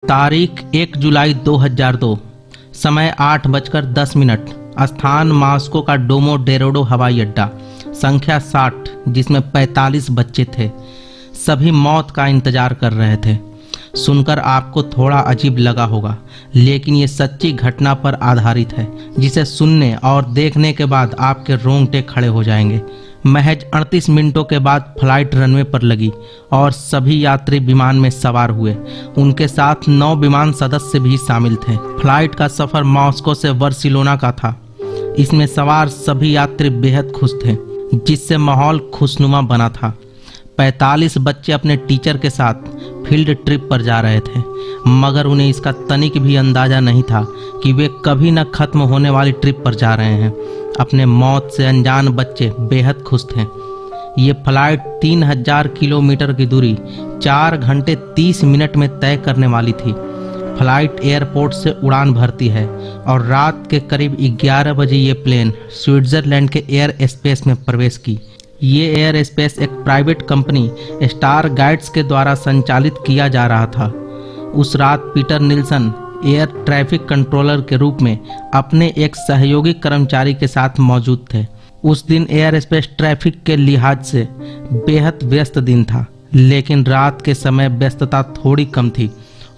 तारीख 1 जुलाई 2002, समय 8:10, स्थान मास्को का डोमोडेरोडो हवाई अड्डा, संख्या 60, जिसमें 45 बच्चे थे। सभी मौत का इंतजार कर रहे थे। सुनकर आपको थोड़ा अजीब लगा होगा, लेकिन ये सच्ची घटना पर आधारित है, जिसे सुनने और देखने के बाद आपके रोंगटे खड़े हो जाएंगे। महज 38 मिनटों के बाद फ्लाइट रनवे पर लगी और सभी यात्री विमान में सवार हुए। उनके साथ 9 विमान सदस्य भी शामिल थे। फ्लाइट का सफर मॉस्को से बार्सिलोना का था। इसमें सवार सभी यात्री बेहद खुश थे, जिससे माहौल खुशनुमा बना था। 45 बच्चे अपने टीचर के साथ फील्ड ट्रिप पर जा रहे थे, मगर उन्हें इसका तनिक भी अंदाजा नहीं था कि वे कभी न खत्म होने वाली ट्रिप पर जा रहे हैं। अपने मौत से अनजान बच्चे बेहद खुश थे। ये फ्लाइट 3000 किलोमीटर की दूरी 4 घंटे 30 मिनट में तय करने वाली थी। फ्लाइट एयरपोर्ट से उड़ान भरती है और रात के करीब 11 बजे ये प्लेन स्विट्जरलैंड के एयर स्पेस में प्रवेश की। ये एयर स्पेस एक प्राइवेट कंपनी स्टार गाइड्स के द्वारा संचालित किया जा रहा था। उस रात Peter Nielsen air traffic controller के रूप में अपने एक सहयोगी कर्मचारी के साथ मौजूद थे। उस दिन एयर स्पेस ट्रैफिक के लिहाज से बेहद व्यस्त दिन था, लेकिन रात के समय व्यस्तता थोड़ी कम थी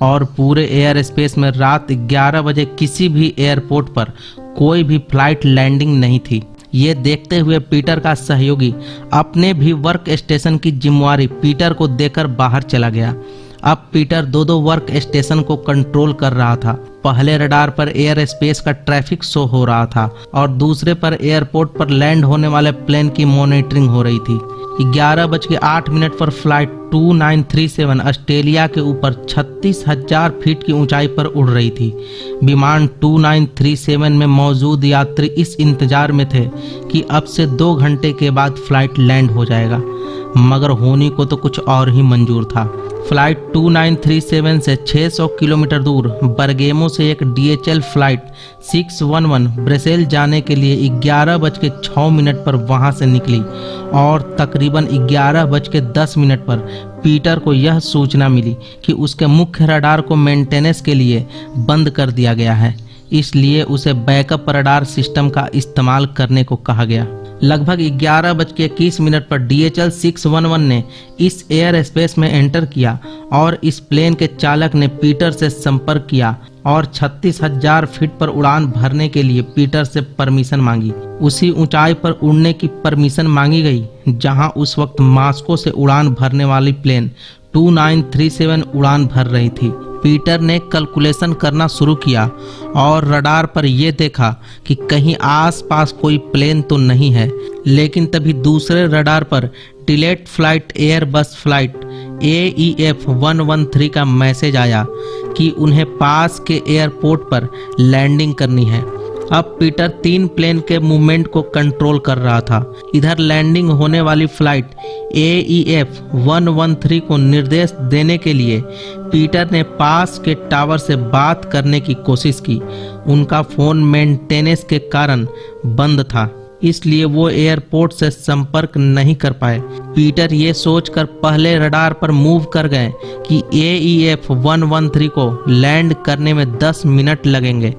और पूरे एयर स्पेस में रात 11 बजे किसी भी एयरपोर्ट पर कोई भी फ्लाइट लैंडिंग नहीं थी। ये देखते हुए पीटर का सहयोगी अपने भी वर्क स्टेशन की जिम्मेवारी पीटर को देकर बाहर चला गया। अब पीटर दो वर्क स्टेशन को कंट्रोल कर रहा था। पहले रडार पर एयर स्पेस का ट्रैफिक शो हो रहा था और दूसरे पर एयरपोर्ट पर लैंड होने वाले प्लेन की मॉनिटरिंग हो रही थी। 11:08 पर फ्लाइट 2937 ऑस्ट्रेलिया के ऊपर 36,000 फीट की ऊंचाई पर उड़ रही थी। विमान 2937 में मौजूद यात्री इस इंतजार में थे कि अब से 2 घंटे के बाद फ्लाइट लैंड हो जाएगा, मगर होनी को तो कुछ और ही मंजूर था। फ्लाइट 2937 से 600 किलोमीटर दूर बरगेमो से एक DHL फ्लाइट 611 ब्रसेल जाने के लिए 11:06 पर वहां से निकली और तकरीबन 11:10 पर पीटर को यह सूचना मिली कि उसके मुख्य रडार को मेंटेनेंस के लिए बंद कर दिया गया है, इसलिए उसे बैकअप रडार सिस्टम का इस्तेमाल करने को कहा गया। लगभग 11:21 पर DHL 611 ने इस एयर स्पेस में एंटर किया और इस प्लेन के चालक ने पीटर से संपर्क किया और 36,000 फीट पर उड़ान भरने के लिए पीटर से परमिशन मांगी। उसी ऊंचाई पर उड़ने की परमिशन मांगी गई जहां उस वक्त मास्को से उड़ान भरने वाली प्लेन 2937 उड़ान भर रही थी। पीटर ने कैलकुलेशन करना शुरू किया और रडार पर यह देखा कि कहीं आसपास कोई प्लेन तो नहीं है, लेकिन तभी दूसरे रडार पर delayed flight airbus flight AEF 113 का मैसेज आया कि उन्हें पास के एयरपोर्ट पर लैंडिंग करनी है। अब पीटर 3 प्लेन के मूवमेंट को कंट्रोल कर रहा था। इधर लैंडिंग होने वाली फ्लाइट AEF 113 को निर्देश देने के लिए पीटर ने पास के टावर से बात करने की कोशिश की। उनका फोन मेंटेनेंस के कारण बंद था, इसलिए वो एयरपोर्ट से संपर्क नहीं कर पाए। पीटर ये सोचकर पहले रडार पर मूव कर गए कि AEF 113 को लैंड करने में 10 मिनट लगेंगे।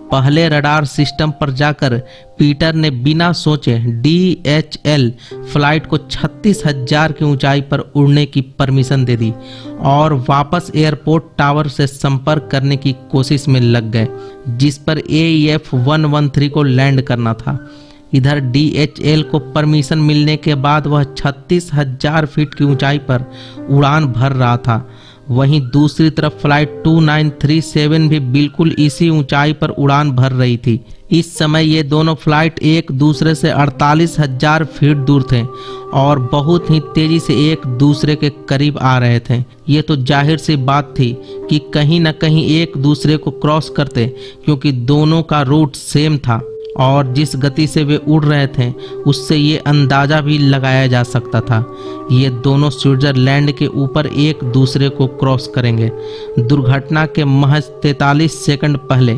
पहले रडार सिस्टम पर जाकर पीटर ने बिना सोचे DHL फ्लाइट को 36,000 की ऊंचाई पर उड़ने की परमिशन दे दी और वापस एयरपोर्ट टावर से संपर्क करने की कोशिश में लग गए, जिस पर AEF 113 को लैंड करना था। इधर DHL को परमिशन मिलने के बाद वह 36,000 फीट की ऊंचाई पर उड़ान भर रहा था। वहीं दूसरी तरफ फ्लाइट 2937 भी बिल्कुल इसी ऊंचाई पर उड़ान भर रही थी। इस समय ये दोनों फ्लाइट एक दूसरे से 48,000 फीट दूर थे और बहुत ही तेजी से एक दूसरे के करीब आ रहे थे। ये तो जाहिर सी बात थी कि कहीं न कहीं एक दूसरे को क्रॉस करते, क्योंकि दोनों का रूट सेम था और जिस गति से वे उड़ रहे थे उससे ये अंदाजा भी लगाया जा सकता था ये दोनों स्विट्जरलैंड के ऊपर एक दूसरे को क्रॉस करेंगे। दुर्घटना के महज 43 सेकंड पहले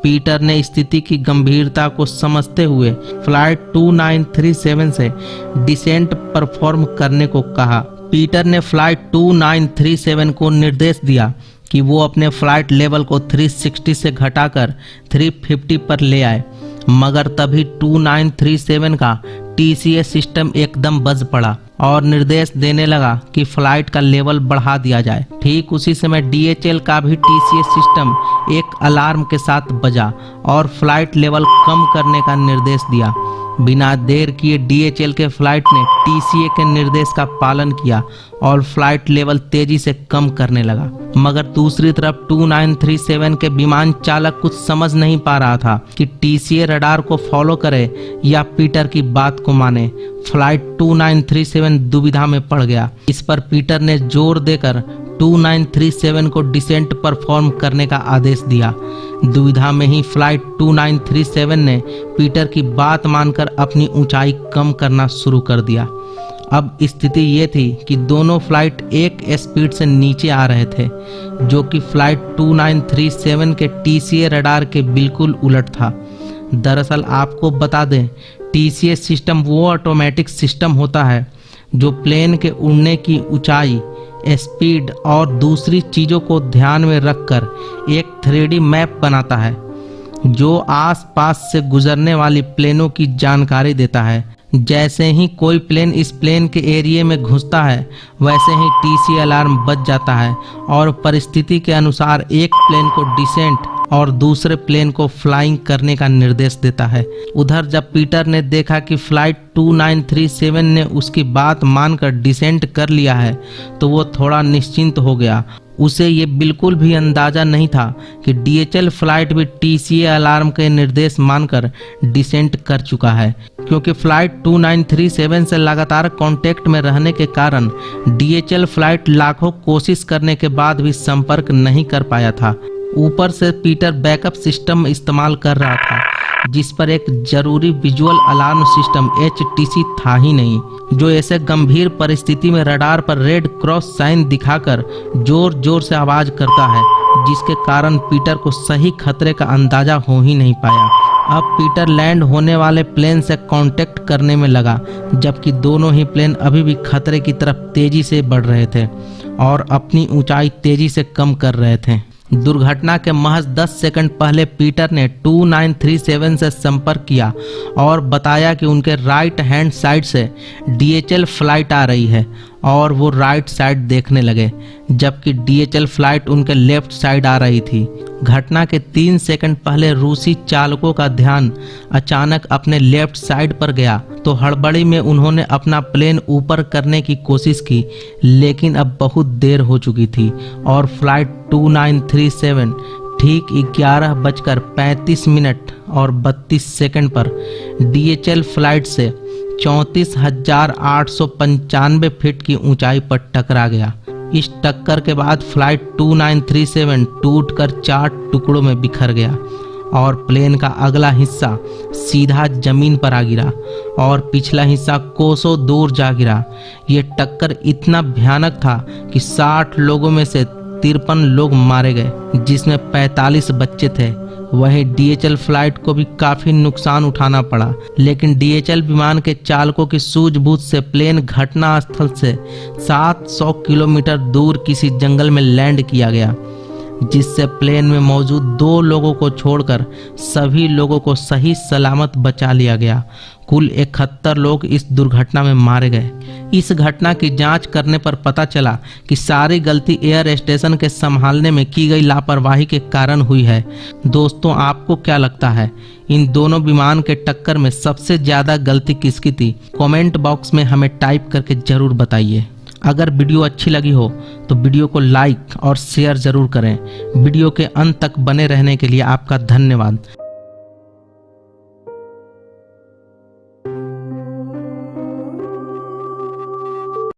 पीटर ने स्थिति की गंभीरता को समझते हुए फ्लाइट 2937 से डिसेंट परफॉर्म करने को कहा। पीटर ने फ्लाइट 2937 को निर्देश दिया कि वो अपने फ्लाइट लेवल को 360 से घटाकर 350 पर ले आए, मगर तभी 2937 का TCA सिस्टम एकदम बज पड़ा और निर्देश देने लगा कि फ्लाइट का लेवल बढ़ा दिया जाए। ठीक उसी समय DHL का भी TCA सिस्टम एक अलार्म के साथ बजा और फ्लाइट लेवल कम करने का निर्देश दिया। बिना देर किए DHL के फ्लाइट ने TCA के निर्देश का पालन किया और फ्लाइट लेवल तेजी से कम करने लगा। मगर दूसरी तरफ 2937 के विमान चालक कुछ समझ नहीं पा रहा था कि TCA रडार को फॉलो करे या पीटर की बात को माने। फ्लाइट 2937 दुविधा में पड़ गया। इस पर पीटर ने जोर देकर 2937 को डिसेंट परफॉर्म करने का आदेश दिया। दुविधा में ही फ्लाइट 2937 ने पीटर की बात मानकर अपनी ऊंचाई कम करना शुरू कर दिया। अब स्थिति ये थी कि दोनों फ्लाइट एक स्पीड से नीचे आ रहे थे, जो कि फ्लाइट 2937 के TCA रडार के बिल्कुल उलट था। दरअसल आपको बता दें, TCA सिस्टम वो ऑटोमेटिक सिस्टम होता है जो प्लेन के उड़ने की ऊंचाई, स्पीड और दूसरी चीज़ों को ध्यान में रखकर एक 3D मैप बनाता है, जो आसपास से गुजरने वाली प्लेनों की जानकारी देता है। जैसे ही कोई प्लेन इस प्लेन के एरिया में घुसता है, वैसे ही TCA अलार्म बज जाता है और परिस्थिति के अनुसार एक प्लेन को डिसेंट और दूसरे प्लेन को फ्लाइंग करने का निर्देश देता है। उधर जब पीटर ने देखा कि फ्लाइट 2937 ने उसकी बात मानकर डिसेंट कर लिया है, तो वो थोड़ा निश्चिंत हो गया। उसे ये बिल्कुल भी अंदाजा नहीं था कि DHL फ्लाइट भी TCA अलार्म के निर्देश मानकर डिसेंट कर चुका है, क्योंकि फ्लाइट 2937 से लगातार कांटेक्ट में रहने के कारण DHL फ्लाइट लाखों कोशिश करने के बाद भी संपर्क नहीं कर पाया था। ऊपर से पीटर बैकअप सिस्टम इस्तेमाल कर रहा था, जिस पर एक जरूरी विजुअल अलार्म सिस्टम HTC था ही नहीं, जो ऐसे गंभीर परिस्थिति में रडार पर रेड क्रॉस साइन दिखाकर जोर जोर से आवाज करता है, जिसके कारण पीटर को सही खतरे का अंदाजा हो ही नहीं पाया। अब पीटर लैंड होने वाले प्लेन से कांटेक्ट करने में लगा, जबकि दोनों ही प्लेन अभी भी खतरे की तरफ तेजी से बढ़ रहे थे और अपनी ऊंचाई तेजी से कम कर रहे थे। दुर्घटना के महज 10 सेकंड पहले पीटर ने 2937 से संपर्क किया और बताया कि उनके राइट हैंड साइड से DHL फ्लाइट आ रही है और वो राइट साइड देखने लगे, जबकि DHL फ्लाइट उनके लेफ्ट साइड आ रही थी। घटना के 3 सेकंड पहले रूसी चालकों का ध्यान अचानक अपने लेफ्ट साइड पर गया, तो हड़बड़ी में उन्होंने अपना प्लेन ऊपर करने की कोशिश की, लेकिन अब बहुत देर हो चुकी थी और फ्लाइट 2937 ठीक 11:35 और 32 सेकंड पर DHL फ्लाइट से 34,895 फीट की ऊंचाई पर टकरा गया। इस टक्कर के बाद फ्लाइट 2937 टूटकर 4 टुकड़ों में बिखर गया और प्लेन का अगला हिस्सा सीधा जमीन पर आ गिरा और पिछला हिस्सा कोसों दूर जा गिरा। ये टक्कर इतना भयानक था कि 60 लोगों में से 53 लोग मारे गए, जिसमें 45 बच्चे थे। वहीं DHL फ्लाइट को भी काफी नुकसान उठाना पड़ा, लेकिन DHL विमान के चालकों की सूझबूझ से प्लेन घटना स्थल से 700 किलोमीटर दूर किसी जंगल में लैंड किया गया, जिससे प्लेन में मौजूद 2 लोगों को छोड़कर सभी लोगों को सही सलामत बचा लिया गया। कुल 71 लोग इस दुर्घटना में मारे गए। इस घटना की जांच करने पर पता चला कि सारी गलती एयर स्टेशन के संभालने में की गई लापरवाही के कारण हुई है। दोस्तों, आपको क्या लगता है, इन दोनों विमान के टक्कर में सबसे ज्यादा गलती किसकी थी? कमेंट बॉक्स में हमें टाइप करके जरूर बताइए। अगर वीडियो अच्छी लगी हो तो वीडियो को लाइक और शेयर जरूर करें। वीडियो के अंत तक बने रहने के लिए आपका धन्यवाद।